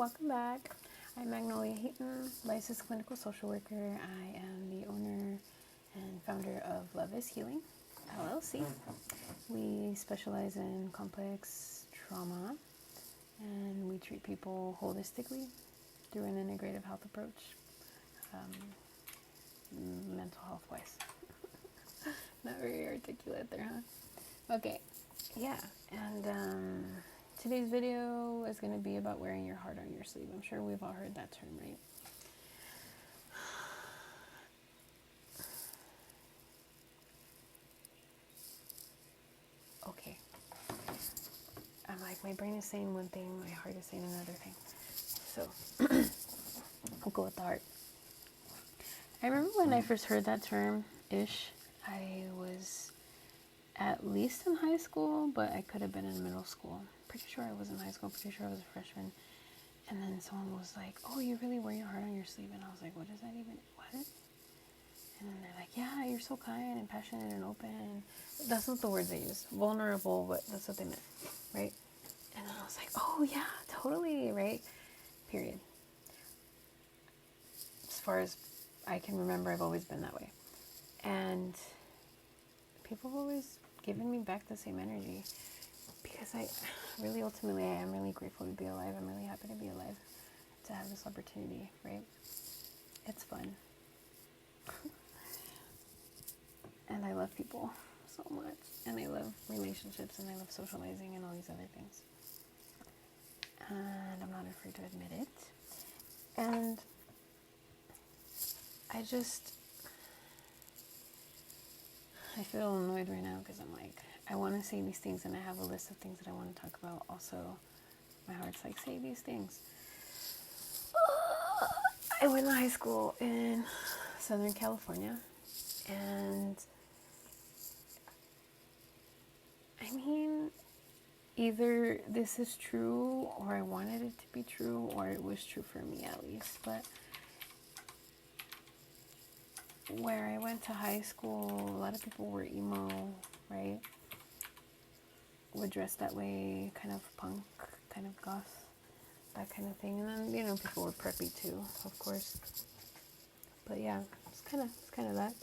welcome back. I'm Magnoliaheaton, licensed clinical social worker. I am the owner and founder of Loveishealing, LLC. We specialize in complex trauma, and we treat people holistically through an integrative health approach, mental health wise. Not very articulate there, huh? Okay, yeah, and today's video is going to be about wearing your heart on your sleeve. I'm sure we've all heard that term, right? Okay. I'm like, my brain is saying one thing, my heart is saying another thing. So, I'll go with the heart. I remember when I first heard that term-ish, I was at least in high school, but I could have been in middle school. Pretty sure I was in high school, pretty sure I was a freshman. And then someone was like, oh, you really wear your heart on your sleeve? And I was like, what does that even, what? And then they're like, yeah, you're so kind and passionate and open. That's not the words they used. Vulnerable, but that's what they meant, right? And then I was like, oh, yeah, totally, right? Period. As far as I can remember, I've always been that way. And people have always given me back the same energy. Because ultimately, I am really grateful to be alive. I'm really happy to be alive, to have this opportunity, right? It's fun. And I love people so much. And I love relationships, and I love socializing and all these other things. And I'm not afraid to admit it. And I feel annoyed right now because I'm like, I want to say these things, and I have a list of things that I want to talk about. Also, my heart's like, say these things. I went to high school in Southern California, and I mean, either this is true, or I wanted it to be true, or it was true for me at least, but where I went to high school, a lot of people were emo, right? Would dress that way, kind of punk, kind of goth, that kind of thing. And then, people were preppy too, of course. But yeah, it's kind of that.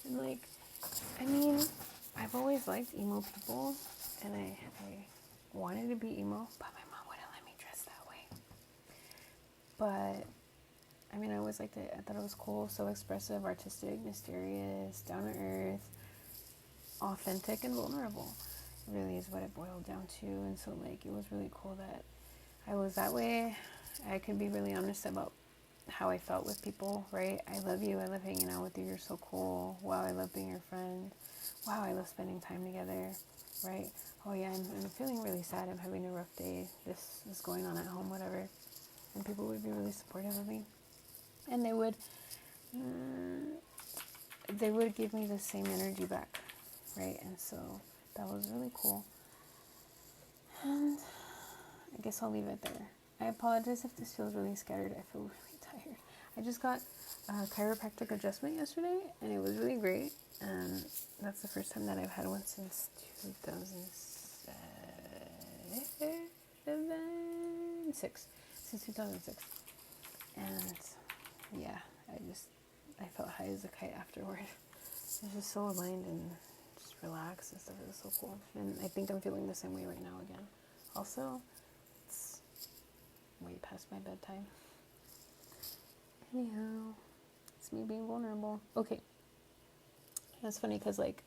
And like, I mean, I've always liked emo people, and I wanted to be emo, but my mom wouldn't let me dress that way. But I mean, I always liked it. I thought it was cool, so expressive, artistic, mysterious, down to earth, authentic, and vulnerable. Really is what it boiled down to. And so like, it was really cool that I was that way. I could be really honest about how I felt with people, right? I love you, I love hanging out with you, you're so cool. Wow, I love being your friend. Wow, I love spending time together, right? Oh yeah, I'm feeling really sad, I'm having a rough day, this is going on at home, whatever. And people would be really supportive of me, and they would give me the same energy back, right? And so that was really cool. And I guess I'll leave it there. I apologize if this feels really scattered. I feel really tired. I just got a chiropractic adjustment yesterday, and it was really great. And that's the first time that I've had one since 2006. Since 2006. And yeah, I felt high as a kite afterward. It was just so aligned and just relaxed and stuff. It was so cool. And I think I'm feeling the same way right now again. Also, it's way past my bedtime. Anyhow, it's me being vulnerable. Okay. That's funny because, like,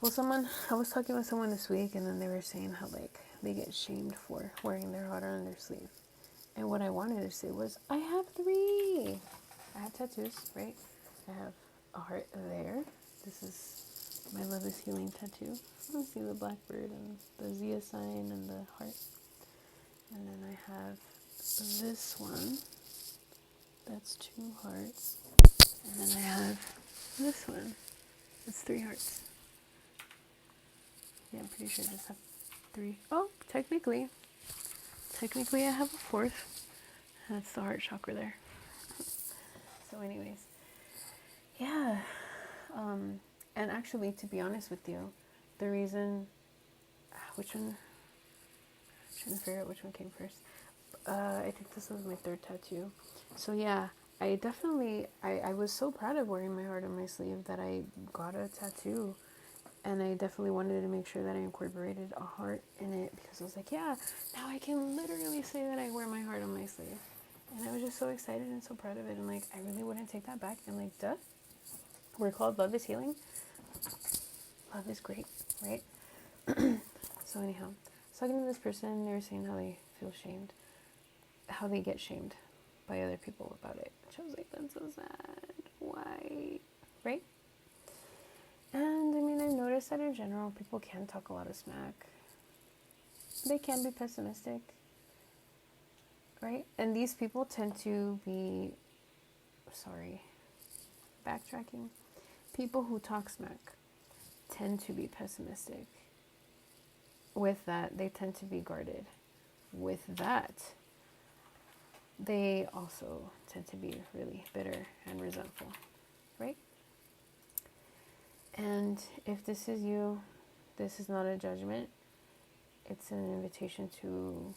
I was talking with someone this week, and then they were saying how, like, they get shamed for wearing their heart on their sleeve. And what I wanted to say was, I have 3. I have tattoos, right? I have a heart there. This is my Loveishealing tattoo. You can see the blackbird and the Zia sign and the heart. And then I have this one. That's 2 hearts. And then I have this one. That's 3 hearts. Yeah, I'm pretty sure I just have 3. Oh, technically I have a 4th. That's the heart chakra there. So anyways, yeah. And actually, to be honest with you, the reason, I'm trying to figure out which one came first. I think this was my third tattoo. So yeah, I was so proud of wearing my heart on my sleeve that I got a tattoo. And I definitely wanted to make sure that I incorporated a heart in it, because I was like, yeah, now I can literally say that I wear my heart on my sleeve. And I was just so excited and so proud of it. And like, I really wouldn't take that back. And like, duh, we're called Love is Healing. Love is great, right? So anyhow, I was talking to this person, they were saying how they feel shamed, how they get shamed by other people about it. Which I was like, that's so sad. Why? Right? And I mean, I've noticed that in general, people can talk a lot of smack. They can be pessimistic, right? And these people tend to be, backtracking. People who talk smack tend to be pessimistic. With that, they tend to be guarded. With that, they also tend to be really bitter and resentful, right? And if this is you, this is not a judgment. It's an invitation to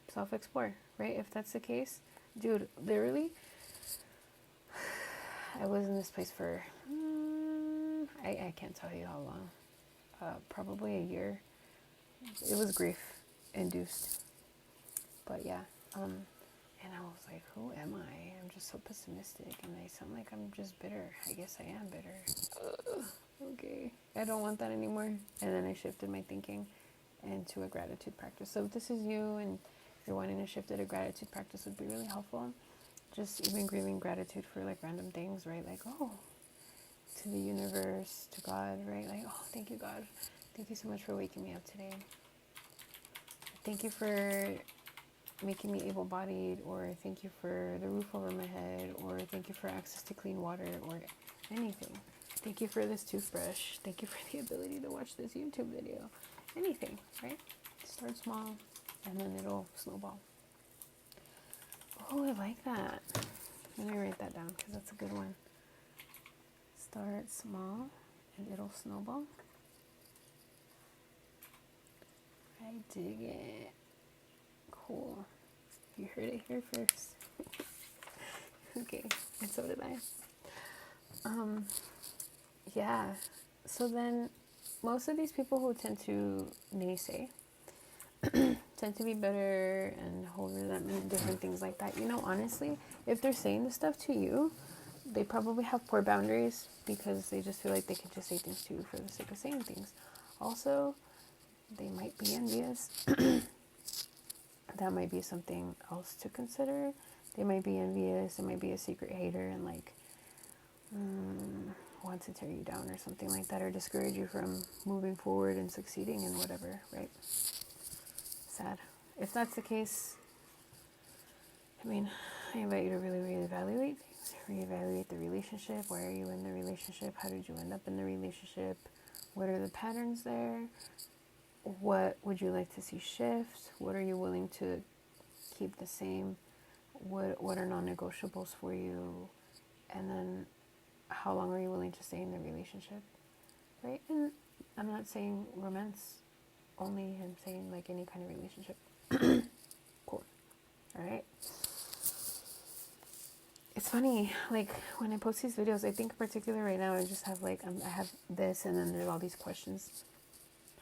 self-explore, right? If that's the case, dude, literally, I was in this place for, I can't tell you how long, probably a year. It was grief-induced, but yeah, and I was like, who am I? I'm just so pessimistic, and I sound like I'm just bitter. I guess I am bitter. Okay, I don't want that anymore. And then I shifted my thinking into a gratitude practice. So if this is you and you're wanting to shift it, a gratitude practice would be really helpful. Just even grieving gratitude for like random things, right? Like, oh, to the universe, to God, right? Like, oh, thank you, God. Thank you so much for waking me up today. Thank you for making me able-bodied, or thank you for the roof over my head, or thank you for access to clean water, or anything. Thank you for this toothbrush. Thank you for the ability to watch this YouTube video. Anything, right? Start small, and then it'll snowball. Oh, I like that. Let me write that down, because that's a good one. Start small, and it'll snowball. I dig it. Cool. You heard it here first. Okay, and so did I. Yeah. So then, most of these people who tend to naysay tend to be bitter and hold resentment and different things like that. You know, honestly, if they're saying this stuff to you, they probably have poor boundaries, because they just feel like they can just say things to you for the sake of saying things. Also, they might be envious. That might be something else to consider. They might be envious. They might be a secret hater and like want to tear you down or something like that, or discourage you from moving forward and succeeding in whatever, right? Sad. If that's the case, I mean, I invite you to really reevaluate things. Reevaluate the relationship. Why are you in the relationship? How did you end up in the relationship? What are the patterns there? What would you like to see shift? What are you willing to keep the same? What are non-negotiables for you? And then how long are you willing to stay in the relationship, right? And I'm not saying romance only. I'm saying like any kind of relationship. Cool. All right. It's funny, like when I post these videos, I think in particular right now I just have like, I have this, and then there's all these questions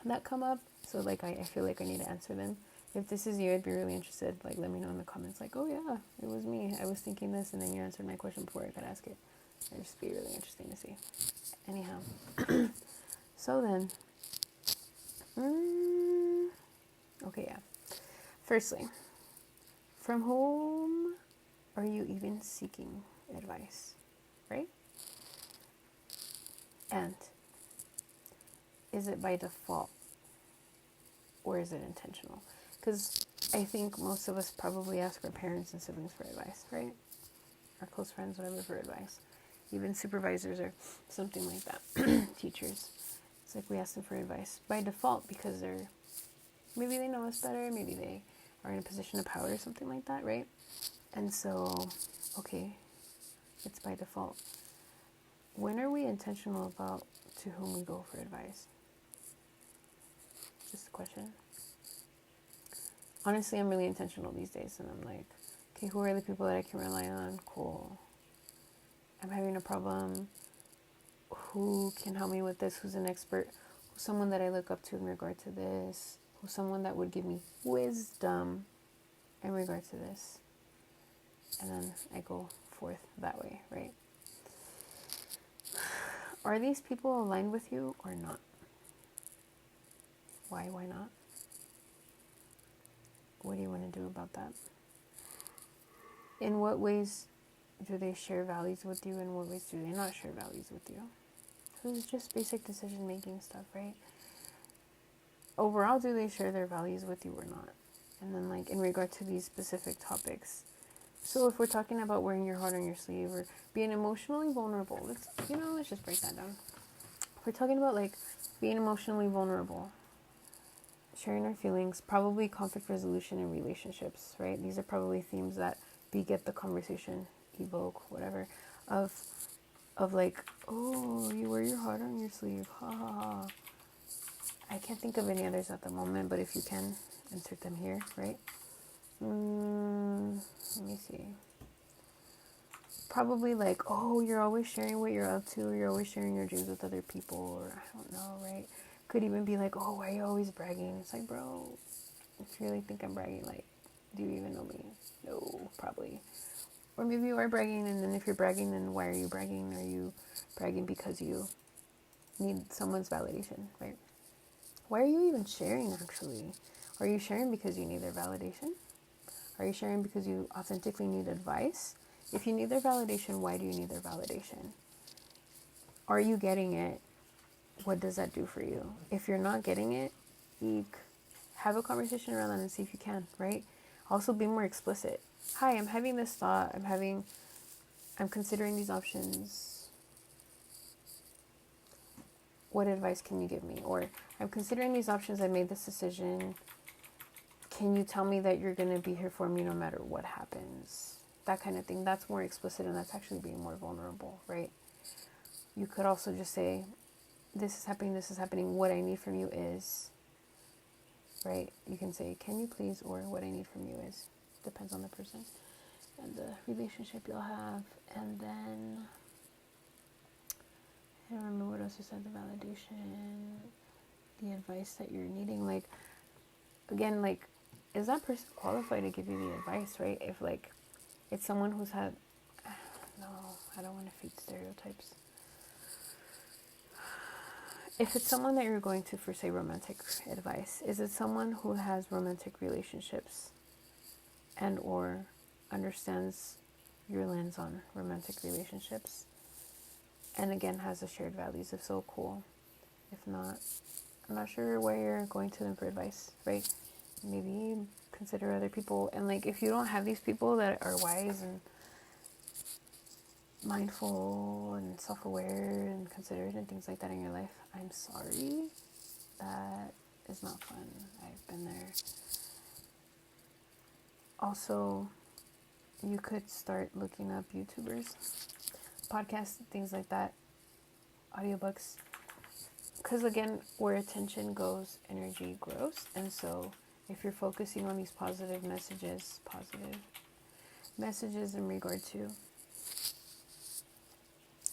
that come up. So like I feel like I need to answer them. If this is you, I'd be really interested. Like, let me know in the comments. Like, oh yeah, it was me. I was thinking this, and then you answered my question before I could ask it. It'd just be really interesting to see. Anyhow, so then, okay, yeah. Firstly, from whom are you even seeking advice, right? And is it by default, or is it intentional? Because I think most of us probably ask our parents and siblings for advice, right? Our close friends, whatever, for advice. Even supervisors or something like that. Teachers. It's like we ask them for advice by default, because maybe they know us better, maybe they are in a position of power or something like that, right? And so, okay, it's by default. When are we intentional about to whom we go for advice? Just a question. honestly, I'm really intentional these days, and I'm like, okay, who are the people that I can rely on? Cool. I'm having a problem. Who can help me with this? Who's an expert? Who's someone that I look up to in regard to this? Who's someone that would give me wisdom in regard to this? And then I go forth that way, right? Are these people aligned with you or not? Why not? What do you want to do about that? In what ways do they share values with you? In what ways do they not share values with you? So it's just basic decision making stuff, right? Overall, do they share their values with you or not? And then, like, in regard to these specific topics. So if we're talking about wearing your heart on your sleeve or being emotionally vulnerable, let's just break that down. If we're talking about, like, being emotionally vulnerable, sharing our feelings, probably conflict resolution in relationships, right? These are probably themes that beget the conversation, evoke, whatever, of like, oh, you wear your heart on your sleeve, ha ha ha. I can't think of any others at the moment, but if you can, insert them here, right? Let me see. Probably like, oh, you're always sharing what you're up to, or you're always sharing your dreams with other people, or I don't know, right? Could even be like, oh, why are you always bragging? It's like, bro, if you really think I'm bragging, like, do you even know me? No, probably. Or maybe you are bragging, and then if you're bragging, then why are you bragging? Are you bragging because you need someone's validation, right? Why are you even sharing, actually? Are you sharing because you need their validation? Are you sharing because you authentically need advice? If you need their validation, why do you need their validation? Are you getting it? What does that do for you? If you're not getting it, eek. Have a conversation around that and see if you can, right? Also be more explicit. Hi, I'm having this thought. I'm considering these options. What advice can you give me? Or I'm considering these options. I made this decision. Can you tell me that you're going to be here for me no matter what happens? That kind of thing. That's more explicit, and that's actually being more vulnerable, right? You could also just say, this is happening. What I need from you is, right? You can say, can you please, or what I need from you is, depends on the person and the relationship you'll have. And then, I don't remember what else you said, the validation, the advice that you're needing. Like, again, like, is that person qualified to give you the advice, right? If, like, it's someone who's had, no, I don't want to feed stereotypes. If it's someone that you're going to for, say, romantic advice, is it someone who has romantic relationships and or understands your lens on romantic relationships and, again, has the shared values? If so, cool. If not, I'm not sure why you're going to them for advice, right? Maybe consider other people. And, like, if you don't have these people that are wise and mindful and self-aware and considerate and things like that in your life, I'm sorry. That is not fun. I've been there. Also, you could start looking up YouTubers, podcasts, things like that, audiobooks. Because, again, where attention goes, energy grows. And so if you're focusing on these positive messages in regard to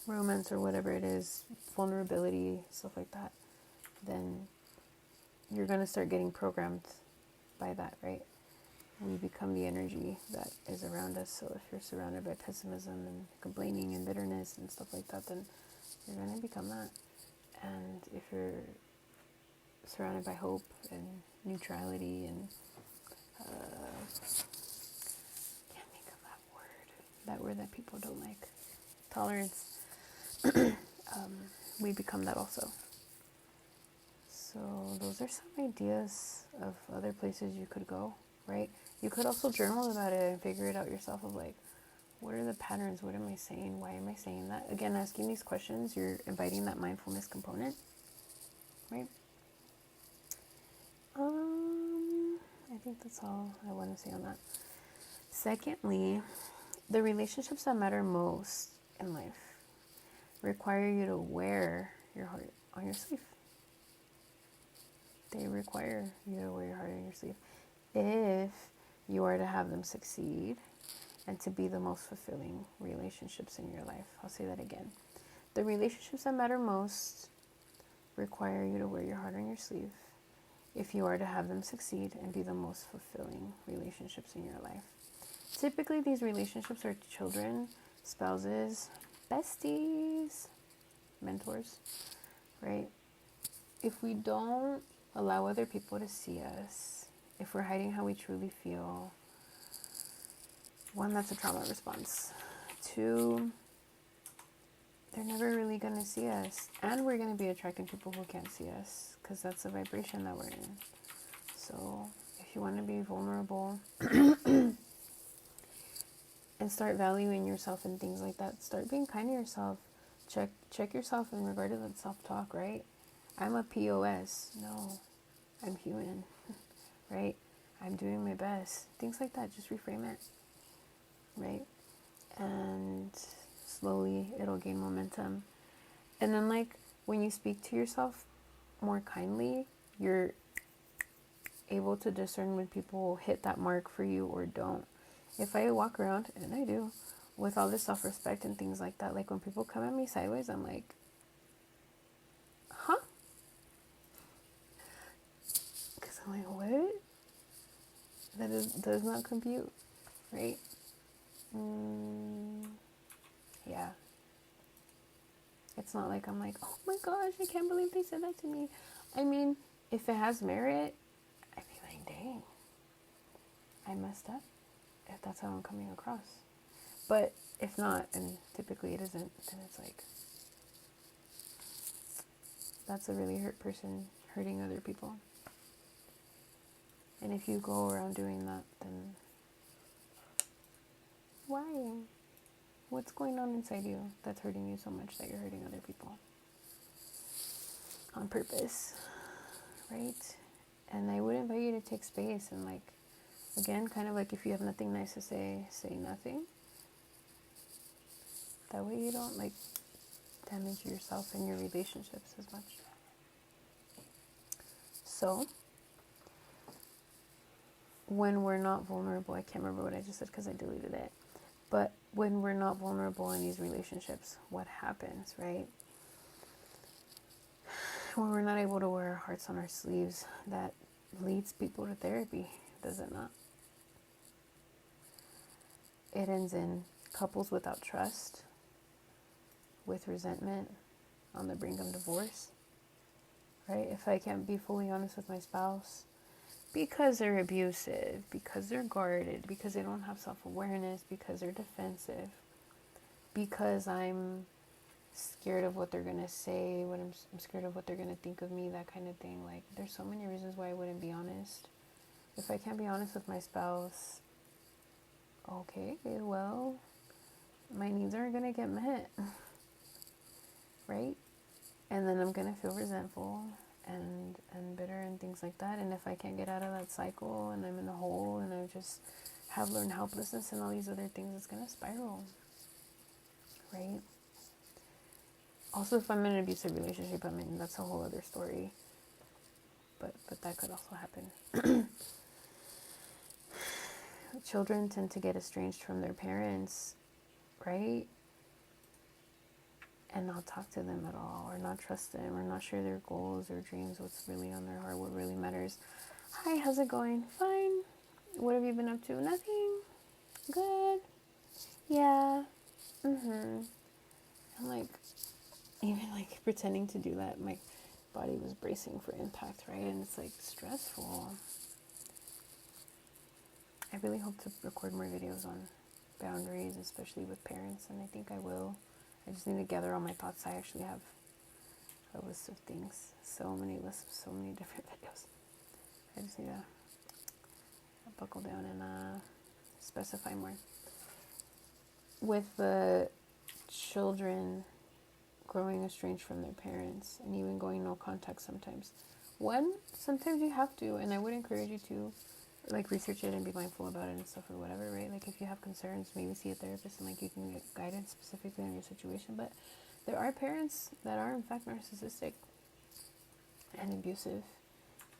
romance or whatever it is, vulnerability, stuff like that, then you're going to start getting programmed by that, right? We become the energy that is around us. So if you're surrounded by pessimism and complaining and bitterness and stuff like that, then you're going to become that. And if you're surrounded by hope and neutrality and can't think of that word that people don't like, tolerance, we become that also. So those are some ideas of other places you could go, right? You could also journal about it and figure it out yourself of, like, what are the patterns? What am I saying? Why am I saying that? Again, asking these questions, you're inviting that mindfulness component, right? I think that's all I want to say on that. Secondly, the relationships that matter most in life require you to wear your heart on your sleeve. They require you to wear your heart on your sleeve. if you are to have them succeed and to be the most fulfilling relationships in your life. I'll say that again. The relationships that matter most require you to wear your heart on your sleeve if you are to have them succeed and be the most fulfilling relationships in your life. Typically, these relationships are children, spouses, besties, mentors, right? If we don't allow other people to see us, if we're hiding how we truly feel, one, that's a trauma response. Two, they're never really going to see us. And we're going to be attracting people who can't see us because that's the vibration that we're in. So if you want to be vulnerable and start valuing yourself and things like that, start being kind to yourself. Check yourself in regard to that self-talk, right? I'm a POS. No, I'm human, right? I'm doing my best. Things like that. Just reframe it, right? And slowly it'll gain momentum. And then, like, when you speak to yourself more kindly, you're able to discern when people hit that mark for you or don't. If I walk around, and I do, with all this self-respect and things like that, like when people come at me sideways, I'm like, huh? Because I'm like, what? Does not compute, right? Yeah. It's not like I'm like, oh my gosh, I can't believe they said that to me. I mean, if it has merit, I'd be like, dang, I messed up if that's how I'm coming across. But if not, and typically it isn't, then it's like, that's a really hurt person hurting other people. And if you go around doing that, then why? What's going on inside you that's hurting you so much that you're hurting other people? On purpose, right? And I would invite you to take space and, like, again, kind of like if you have nothing nice to say, say nothing. That way you don't, like, damage yourself and your relationships as much. So, when we're not vulnerable, I can't remember what I just said because I deleted it. But when we're not vulnerable in these relationships, what happens, right? When we're not able to wear our hearts on our sleeves, that leads people to therapy, does it not? It ends in couples without trust, with resentment, on the brink of divorce, right? If I can't be fully honest with my spouse because they're abusive, because they're guarded, because they don't have self-awareness, because they're defensive, because I'm scared of what they're going to say, when I'm scared of what they're going to think of me, that kind of thing. Like, there's so many reasons why I wouldn't be honest. If I can't be honest with my spouse, okay, well, my needs aren't going to get met, right? And then I'm going to feel resentful and bitter and things like that. And if I can't get out of that cycle and I'm in a hole and I just have learned helplessness and all these other things, it's going to spiral, right? Also, if I'm in an abusive relationship, I mean, that's a whole other story. But that could also happen. Children tend to get estranged from their parents, right? And not talk to them at all, or not trust them, or not share their goals or dreams, what's really on their heart, what really matters. Hi, how's it going? Fine. What have you been up to? Nothing. Good. Yeah. I'm like, even like pretending to do that, my body was bracing for impact, right? And it's like stressful. I really hope to record more videos on boundaries, especially with parents, and I think I will. I just need to gather all my thoughts. I actually have a list of things, so many lists of so many different videos. I just need to buckle down and specify more. With the children growing estranged from their parents and even going no contact sometimes. One, sometimes you have to, and I would encourage you to, like, research it and be mindful about it and stuff or whatever, right? Like, if you have concerns, maybe see a therapist and, like, you can get guidance specifically on your situation. But there are parents that are, in fact, narcissistic and abusive,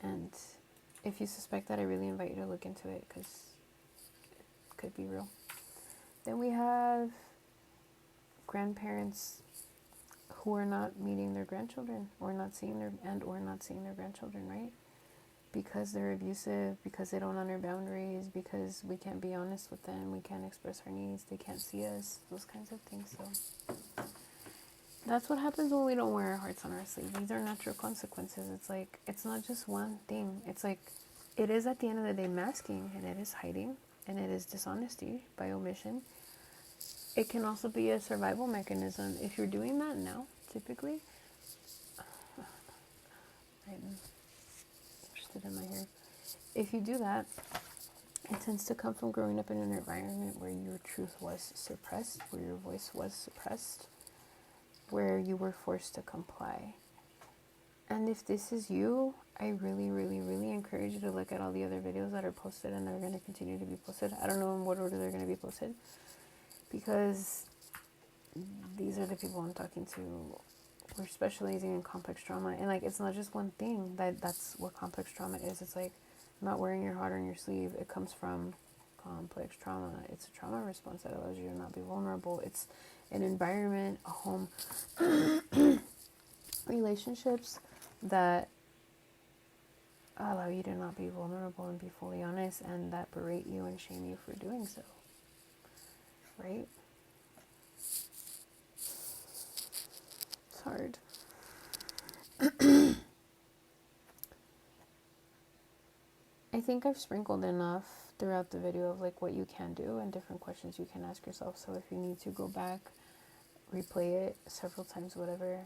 and If you suspect that, I really invite you to look into it, because it could be real. Then we have grandparents who are not meeting their grandchildren, or not seeing their grandchildren, right? Because they're abusive, because they don't honor boundaries, because we can't be honest with them, we can't express our needs, they can't see us, those kinds of things. So that's what happens when we don't wear our hearts on our sleeve. These are natural consequences. It's like, it's not just one thing. It's like, it is at the end of the day masking, and it is hiding, and it is dishonesty by omission. It can also be a survival mechanism. If you're doing that now, typically, I'm interested in my hair. If you do that, it tends to come from growing up in an environment where your truth was suppressed, where your voice was suppressed, where you were forced to comply. And if this is you, I really, really, really encourage you to look at all the other videos that are posted and are going to continue to be posted. I don't know in what order they're going to be posted, because these are the people I'm talking to. We're specializing in complex trauma, and like, it's not just one thing. That's what complex trauma is. It's like not wearing your heart on your sleeve. It comes from complex trauma. It's a trauma response that allows you to not be vulnerable. It's an environment, a home, relationships that allow you to not be vulnerable and be fully honest, and that berate you and shame you for doing so, right? It's hard. I think I've sprinkled enough throughout the video of like what you can do and different questions you can ask yourself. So if you need to go back, replay it several times, whatever,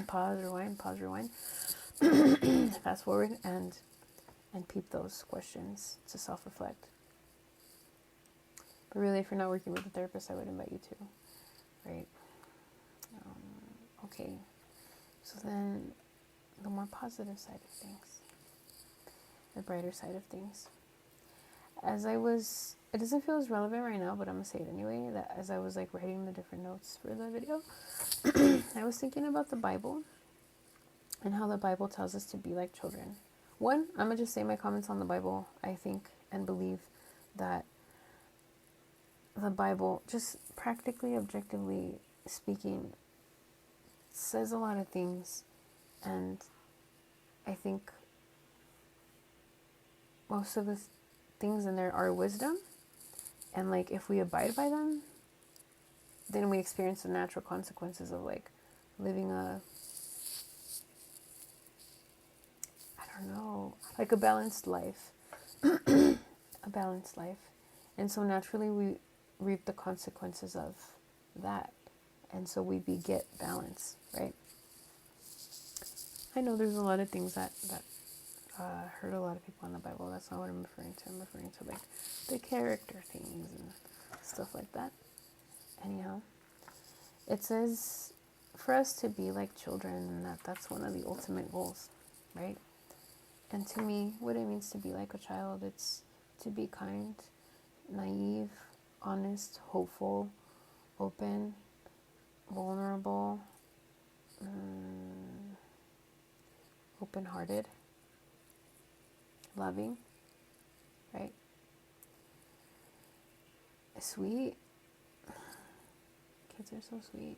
pause, rewind, fast forward, and peep those questions to self-reflect. But really, if you're not working with a therapist, I would invite you to, right? Okay, so then the more positive side of things, the brighter side of things. It doesn't feel as relevant right now, but I'm gonna say it anyway, that as I was like writing the different notes for the video, I was thinking about the Bible and how the Bible tells us to be like children. One, I'm gonna just say my comments on the Bible. I think and believe that the Bible, just practically, objectively speaking, says a lot of things, and I think most of the things in there are wisdom, and like if we abide by them, then we experience the natural consequences of like living like a balanced life. A balanced life. And so naturally we reap the consequences of that, and so we beget balance, right? I know there's a lot of things that hurt a lot of people in the Bible. That's not what I'm referring to. I'm referring to like the character things and stuff like that. Anyhow, it says for us to be like children, and that's one of the ultimate goals, right? And to me, what it means to be like a child, it's to be kind, naive, honest, hopeful, open, vulnerable, open-hearted, loving, right? Sweet. Kids are so sweet.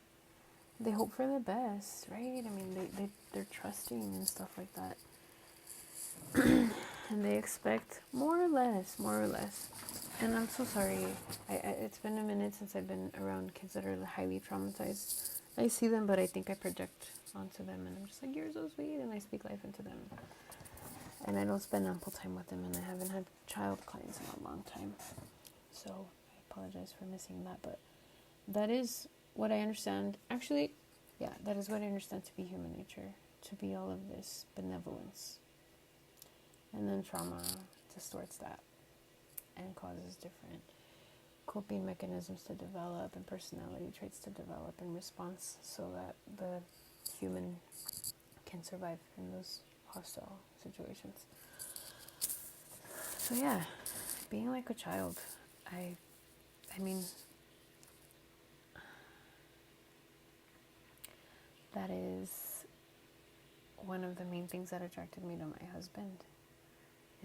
They hope for the best, right? I mean, they're trusting and stuff like that. And they expect more or less. And I'm so sorry. It's been a minute since I've been around kids that are highly traumatized. I see them, but I think I project onto them, and I'm just like, you're so sweet, and I speak life into them. And I don't spend ample time with them, and I haven't had child clients in a long time. So I apologize for missing that, but that is what I understand. Actually, yeah, that is what I understand to be human nature, to be all of this benevolence. And then trauma distorts that and causes different coping mechanisms to develop and personality traits to develop in response, so that the human can survive in those hostile situations. So yeah, being like a child, I mean, that is one of the main things that attracted me to my husband,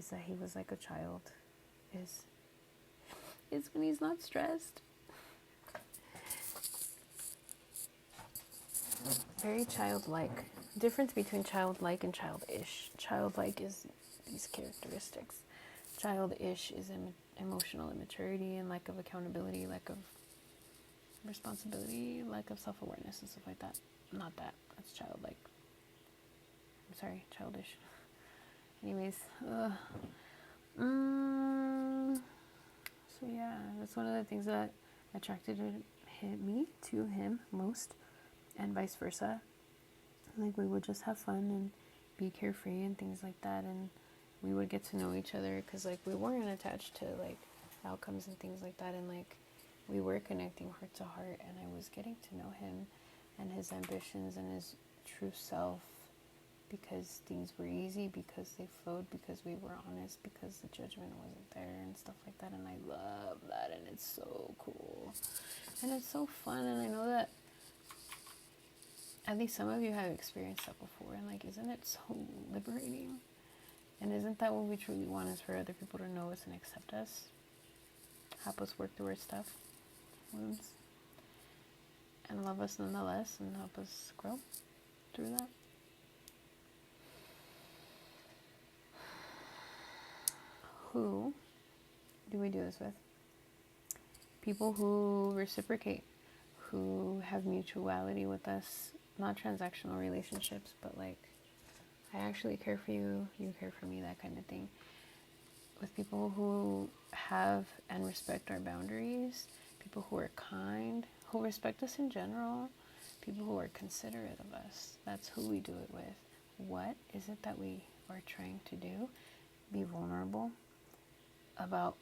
is that he was like a child, is when he's not stressed. Very childlike. Difference between childlike and childish. Childlike is these characteristics. Childish is emotional immaturity and lack of accountability, lack of responsibility, lack of self-awareness and stuff like that. Not that. That's childlike. I'm sorry, childish. Anyways, so yeah, that's one of the things that attracted me to him most, and vice versa. Like, we would just have fun and be carefree and things like that, and we would get to know each other, because like we weren't attached to like outcomes and things like that, and like we were connecting heart to heart, and I was getting to know him and his ambitions and his true self, because things were easy, because they flowed, because we were honest, because the judgment wasn't there and stuff like that. And I love that, and it's so cool and it's so fun. And I know that at least some of you have experienced that before, and like, isn't it so liberating? And isn't that what we truly want, is for other people to know us and accept us, help us work through our stuff, wounds, and love us nonetheless, and help us grow through that? Who do we do this with? People who reciprocate, who have mutuality with us, not transactional relationships, but like, I actually care for you, you care for me, that kind of thing. With people who have and respect our boundaries, people who are kind, who respect us in general, people who are considerate of us. That's who we do it with. What is it that we are trying to do? Be vulnerable about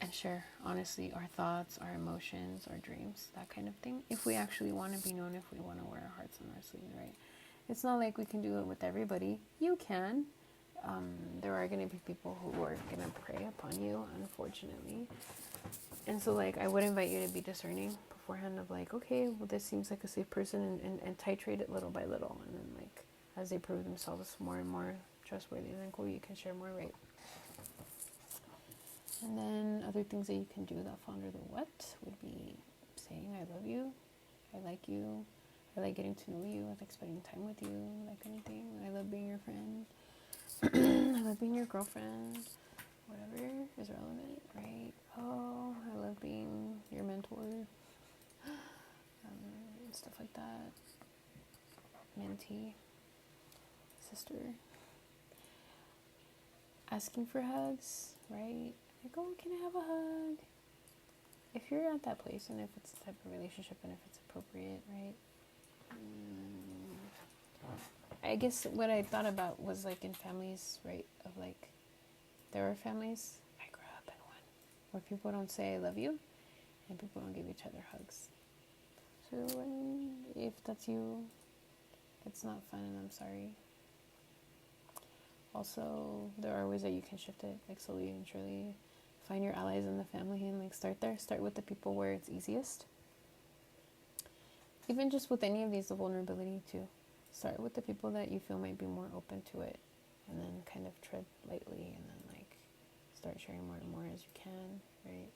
and share honestly our thoughts, our emotions, our dreams, that kind of thing. If we actually want to be known, if we want to wear our hearts on our sleeves, right? It's not like we can do it with everybody. You can. There are going to be people who are going to prey upon you, unfortunately. And so, like, I would invite you to be discerning beforehand of like, okay, well, this seems like a safe person, and titrate it little by little. And then, like, as they prove themselves more and more trustworthy, then cool, you can share more, right? And then other things that you can do that fall under the what would be saying, I love you, I like you, I like getting to know you, I like spending time with you, that kind of thing. I love being your friend. I love being your girlfriend. Whatever is relevant, right? Oh, I love being your mentor. Stuff like that. Mentee. Sister. Asking for hugs, right? Like, oh, can I have a hug? If you're at that place, and if it's the type of relationship, and if it's appropriate, right? I guess what I thought about was like in families, right? Of like, there are families, I grew up in one, where people don't say I love you, and people don't give each other hugs. So, I mean, if that's you, it's not fun, and I'm sorry. Also, there are ways that you can shift it, like slowly and surely. Find your allies in the family and like start there. Start with the people where it's easiest. Even just with any of these, the vulnerability too. Start with the people that you feel might be more open to it, and then kind of tread lightly, and then like start sharing more and more as you can, right?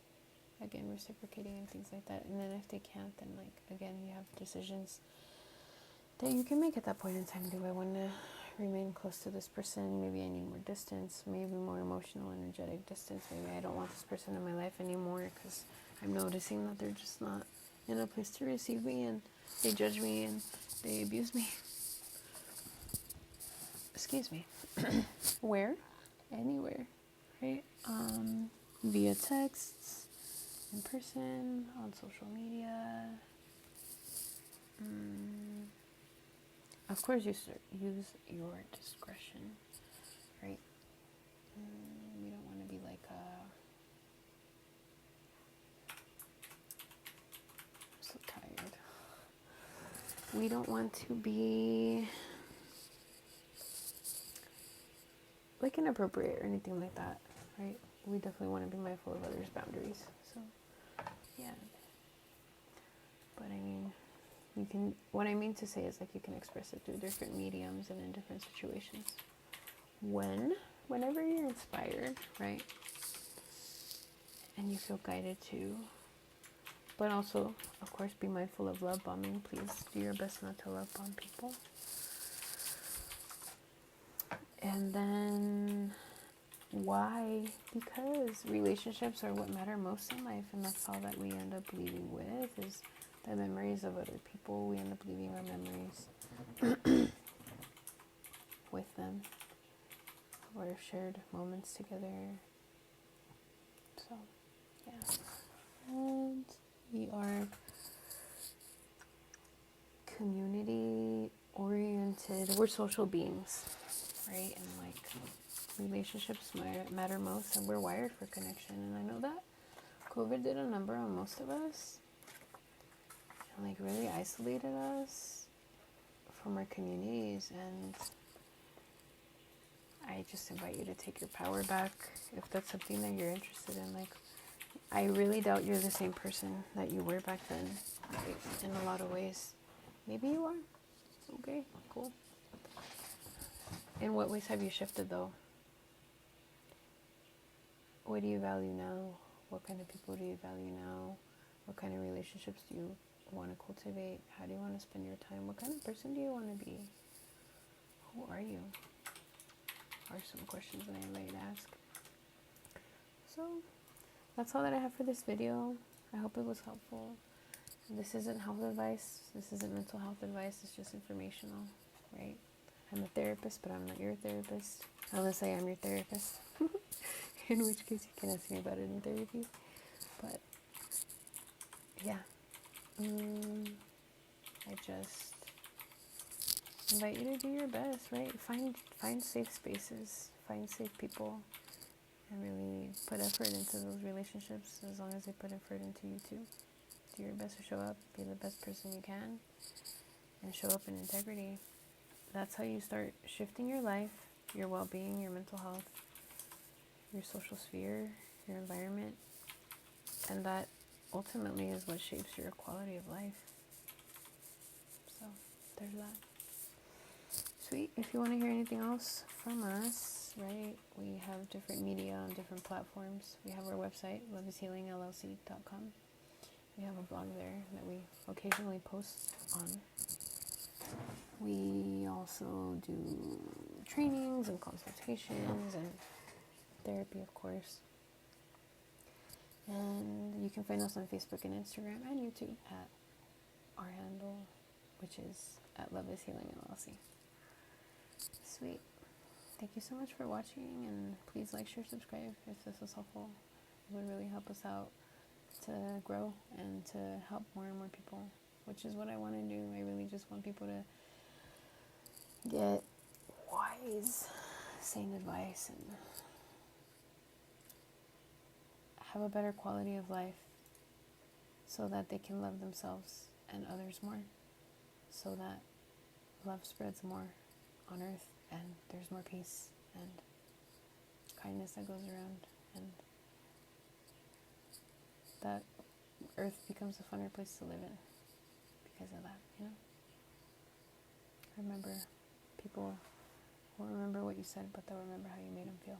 Again, reciprocating and things like that. And then if they can't, then like, again, you have decisions that you can make at that point in time. Do I want to remain close to this person? Maybe I need more distance, maybe more emotional, energetic distance. Maybe I don't want this person in my life anymore because I'm noticing that they're just not in a place to receive me, and they judge me and they abuse me. Excuse me. Where? Anywhere, right? Via texts, in person, on social media. Of course, use your discretion, right? We don't want to be like I'm so tired. We don't want to be like inappropriate or anything like that, right? We definitely want to be mindful of others' boundaries. So, yeah. But I mean, you can, what I mean to say is like you can express it through different mediums and in different situations. When whenever you're inspired, right? And you feel guided to, but also, of course, be mindful of love bombing. Please do your best not to love bomb people. And then, why? Because relationships are what matter most in life, and that's all that we end up leaving with is the memories of other people. We end up leaving our memories with them, of our shared moments together. So, yeah. And we are community oriented. We're social beings, right? And like relationships matter most, and we're wired for connection. And I know that COVID did a number on most of us and like really isolated us from our communities. And I just invite you to take your power back if that's something that you're interested in. Like, I really doubt you're the same person that you were back then, right? In a lot of ways. Maybe you are. Okay, cool. In what ways have you shifted though? What do you value now? What kind of people do you value now? What kind of relationships do you want to cultivate? How do you want to spend your time? What kind of person do you want to be? Who are you? Are some questions that I invite you to ask. So, that's all that I have for this video. I hope it was helpful. This isn't health advice. This isn't mental health advice. It's just informational, right? I'm a therapist, but I'm not your therapist. Unless I am your therapist. In which case you can ask me about it in therapy. But, yeah. I just invite you to do your best, right? Find safe spaces. Find safe people. And really put effort into those relationships as long as they put effort into you too. Do your best to show up, be the best person you can, and show up in integrity. That's how you start shifting your life, your well-being, your mental health, your social sphere, your environment, and that ultimately is what shapes your quality of life. So, there's that. Sweet. If you want to hear anything else from us, right, we have different media on different platforms. We have our website, loveishealingllc.com. We have a blog there that we occasionally post on. We also do trainings and consultations and therapy, of course. And you can find us on Facebook and Instagram and YouTube at our handle, which is at loveishealingllc. Sweet. Thank you so much for watching, and please like, share, subscribe if this was helpful. It would really help us out to grow and to help more and more people, which is what I want to do. I really just want people to get wise, sane advice, and have a better quality of life so that they can love themselves and others more, so that love spreads more on earth and there's more peace and kindness that goes around, and that earth becomes a funner place to live in because of that, you know? Remember, people won't remember what you said, but they'll remember how you made them feel.